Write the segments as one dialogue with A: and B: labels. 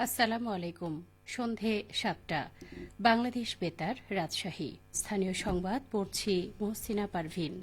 A: আসসালামু আলাইকুম। সন্ধে ৭টা। বাংলাদেশ বেতার, রাজশাহী। স্থানীয় সংবাদ পড়ছি মহসিনা পারভিন।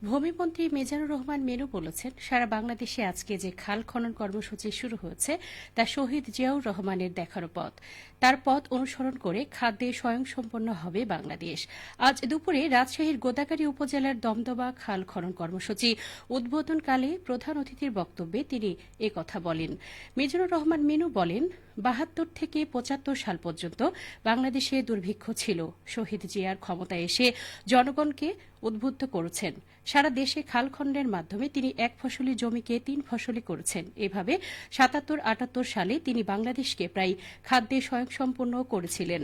A: ভূমিমন্ত্রী মিজানুর রহমান মেনু বলেছেন, সারা বাংলাদেশে আজকে যে খাল খনন কর্মসূচি শুরু হয়েছে তা শহীদ জিয়াউর রহমানের দেখানো পথ। তার পথ অনুসরণ করে খাদ্যে স্বয়ংসম্পন্ন হবে বাংলাদেশ। আজ দুপুরে রাজশাহীর গোদাগাড়ী উপজেলার দমদমা খাল খনন কর্মসূচি উদ্বোধনকালে প্রধান অতিথির বক্তব্যে তিনি একথা বলেন। মিজানুর রহমান মেনু বলেন, ৭২ থেকে ৭৫ সাল পর্যন্ত বাংলাদেশে দুর্ভিক্ষ ছিল। শহীদ জিয়ার ক্ষমতায় এসে জনগণকে উদ্বুদ্ধ করেছেন। সারা দেশে খাল খননের মাধ্যমে তিনি এক ফসলি জমিকে ৩ ফসলি করেছেন। এভাবে ৭৭-৭৮ সালে তিনি বাংলাদেশকে প্রায় খাদ্যে স্বয়ংসম্পূর্ণ করেছিলেন।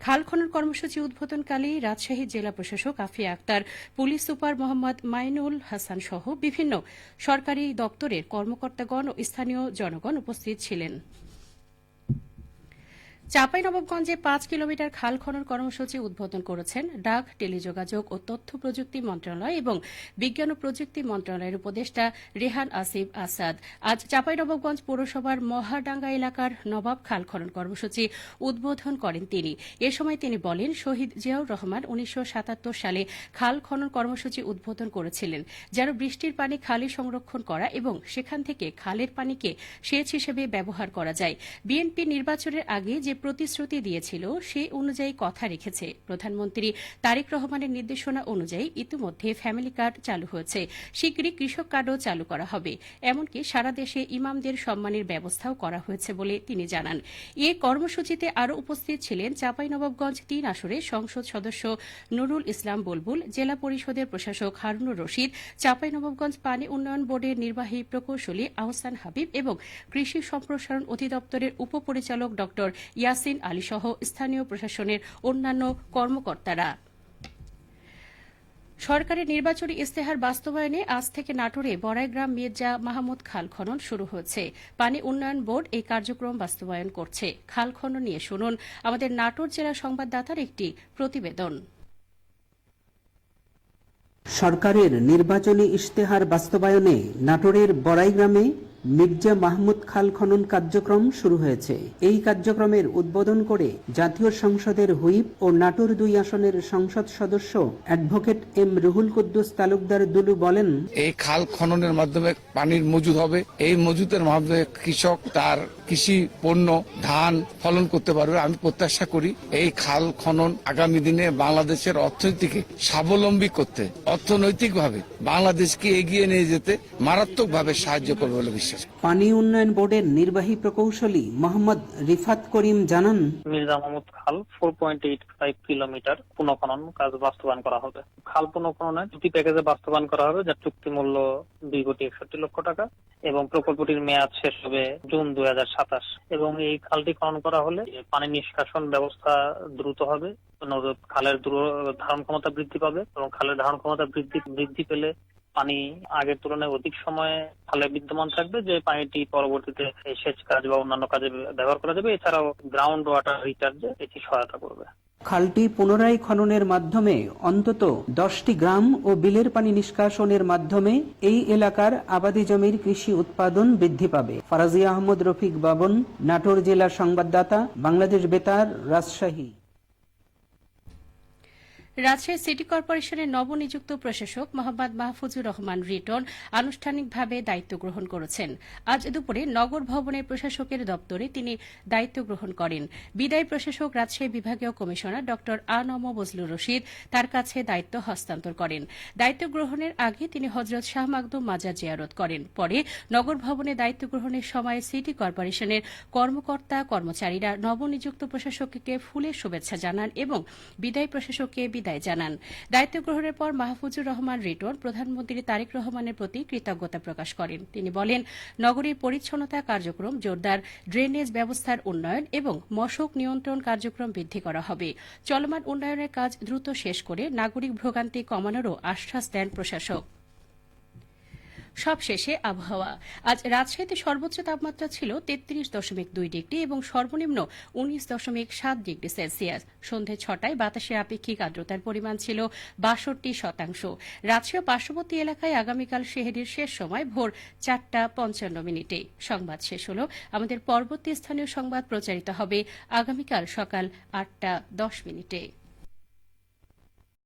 A: খাল খনন কর্মসূচি উদ্বোধনকালে রাজশাহী জেলা প্রশাসক আফিয়া আক্তার, পুলিশ সুপার মোহাম্মদ মাইনুল হাসান সহ বিভিন্ন সরকারি দপ্তরের কর্মকর্তাগণ ও স্থানীয় জনগণ উপস্থিত ছিলেন। চাঁপাইনবাবগঞ্জে ৫ কিলোমিটার খাল খনন কর্মসূচি উদ্বোধন করেছেন ডাক, টেলিযোগাযোগ ও তথ্য প্রযুক্তি মন্ত্রণালয় এবং বিজ্ঞান ও প্রযুক্তি মন্ত্রণালয়ের উপদেষ্টা রেহান আসিফ আসাদ। আজ চাঁপাইনবাবগঞ্জ পৌরসভার মহাডাঙ্গা এলাকার নবাব খাল খনন কর্মসূচি উদ্বোধন করেন তিনি। এ সময় তিনি বলেন, শহীদ জিয়াউর রহমান ১৯৭৭ সালে খাল খনন কর্মসূচি উদ্বোধন করেছিলেন, যেন বৃষ্টির পানি খালে সংরক্ষণ করা এবং সেখান থেকে খালের পানিকে সেচ হিসেবে ব্যবহার করা যায়। বিএনপি নির্বাচনের আগে যে প্রতিশ্রুতি দিয়েছিল সে অনুযায়ী কথা রেখেছে। প্রধানমন্ত্রী তারেক রহমানের নির্দেশনা অনুযায়ী ইতিমধ্যে ফ্যামিলি কার্ড চালু হয়েছে। শিগগিরই কৃষক কার্ডও চালু করা হবে। এমনকি সারা দেশে ইমামদের সম্মানের ব্যবস্থাও করা হয়েছে বলে তিনি জানান। এ কর্মসূচিতে আরও উপস্থিত ছিলেন চাঁপাইনবাবগঞ্জ ৩ আসনের সংসদ সদস্য নুরুল ইসলাম বুলবুল, জেলা পরিষদের প্রশাসক হারুনুর রশিদ, চাঁপাইনবাবগঞ্জ পানি উন্নয়ন বোর্ডের নির্বাহী প্রকৌশলী আহসান হাবিব এবং কৃষি সম্প্রসারণ অধিদপ্তরের উপপরিচালক ড ইয়াসিন আলী সহ স্থানীয় প্রশাসনের অন্যান্য কর্মকর্তারা। সরকারের নির্বাচনী ইশতেহার বাস্তবায়নে আজ থেকে নাটোরে বড়াইগ্রাম মির্জা মাহমুদ খাল খনন শুরু হয়েছে। পানি উন্নয়ন বোর্ড এই কার্যক্রম বাস্তবায়ন করছে। খাল খনন নিয়ে শুনুন আমাদের নাটোর জেলা সংবাদদাতার একটি প্রতিবেদন।
B: সরকারের নির্বাচনী ইশতেহার বাস্তবায়নে নাটোরের বড়াইগ্রামে মির্জা মাহমুদ খাল খনন কার্যক্রম শুরু হয়েছে। এই কার্যক্রমের উদ্বোধন করে জাতীয় সংসদের হুইপ ও নাটোর ২ আসনের সংসদ সদস্য অ্যাডভোকেট এম রুহুল কুদ্দুস তালুকদার দুলু বলেন,
C: এই খাল খননের মাধ্যমে পানির মজুদ হবে। এই মজুদের মাধ্যমে কৃষক তার কৃষি পণ্য ধান ফলন করতে পারবে। আমি প্রত্যাশা করি এই খাল খনন আগামী দিনে বাংলাদেশের অর্থনীতিকে স্বাবলম্বী করতে, অর্থনৈতিকভাবে বাংলাদেশকে এগিয়ে নিয়ে যেতে মারাত্মকভাবে সাহায্য করবে বলে বিশ্বাস।
B: পানি উন্নয়ন বোর্ডের নির্বাহী প্রকৌশলী মোহাম্মদ রিফাত করিম জানান,
D: মির্জা মাহমুদ খাল 4.85 কিলোমিটার পুনঃখনন কাজ বাস্তবায়ন করা হবে। খাল পুনঃখননে 2টি প্যাকেজে বাস্তবায়ন করা হবে, যার চুক্তি মূল্য 2,61,00,000 টাকা এবং প্রকল্পটির মেয়াদ শেষ হবে জুন 2027। এবং এই খালটি খনন করা হলে পানি নিষ্কাশন ব্যবস্থা দ্রুত হবে, খালের ধারণ ক্ষমতা বৃদ্ধি পাবে এবং খালের ধারণ ক্ষমতা বৃদ্ধি পেলে পানি আগের তুলনায় অধিক সময় খালে বিদ্যমান থাকবে, যে পানিটি পরবর্তীতে সেচ কাজ বা অন্যান্য কাজে ব্যবহার করা যাবে। এছাড়াও গ্রাউন্ড ওয়াটার রিচার্জে এটি সহায়তা করবে।
B: খালটি পুনরায় খননের মাধ্যমে অন্তত 10টি গ্রাম ও বিলের পানি নিষ্কাশনের মাধ্যমে এই এলাকার আবাদি জমির কৃষি উৎপাদন বৃদ্ধি পাবে। ফারাজিয়া আহমদ রফিক বাবন, নাটোর জেলা সংবাদদাতা, বাংলাদেশ বেতার, রাজশাহী।
A: রাজশাহী সিটি কর্পোরেশনের নবনিযুক্ত প্রশাসক মোহাম্মদ মাহফুজুর রহমান রিটন আনুষ্ঠানিকভাবে দায়িত্ব গ্রহণ করেছেন। আজ দুপুরে নগর ভবনের প্রশাসকের দপ্তরে তিনি দায়িত্ব গ্রহণ করেন। বিদায়ী প্রশাসক রাজশাহী বিভাগীয় কমিশনার ড আ.ন.ম বজলুর রশিদ তার কাছে দায়িত্ব হস্তান্তর করেন। দায়িত্ব গ্রহণের আগে তিনি হজরত শাহ মাকদুম মাজার জিয়ারত করেন। পরে নগর ভবনে দায়িত্ব গ্রহণের সময় সিটি কর্পোরেশনের কর্মকর্তা কর্মচারীরা নবনিযুক্ত প্রশাসককে ফুলের শুভেচ্ছা জানান এবং বিদায়ী প্রশাসককে বিদায় জানান। দায়িত্ব গ্রহণের পর মাহফুজুর রহমান রিটন প্রধানমন্ত্রী তারেক রহমানের প্রতি কৃতজ্ঞতা প্রকাশ করেন। তিনি বলেন, নগরীর পরিচ্ছন্নতা কার্যক্রম জোরদার, ড্রেনেজ ব্যবস্থার উন্নয়ন এবং মশক নিয়ন্ত্রণ কার্যক্রম বৃদ্ধি করা হবে। চলমান উন্নয়নের কাজ দ্রুত শেষ করে নাগরিক ভোগান্তি কমানোরও আশ্বাস দেন প্রশাসক। সবশেষে আবহাওয়া। আজ রাজশাহীতে সর্বোচ্চ তাপমাত্রা ছিল 33.2 ডিগ্রি এবং সর্বনিম্ন 19.7 ডিগ্রি সেলসিয়াস। সন্ধে 6টায় বাতাসের আপেক্ষিক আর্দ্রতার পরিমাণ ছিল 62%। রাজশাহী ও পার্শ্ববর্তী এলাকায় আগামীকাল সেহরির শেষ সময় ভোর 4:55। সংবাদ শেষ হল। আমাদের পরবর্তী স্থানীয় সংবাদ প্রচারিত হবে আগামীকাল সকাল 8:10।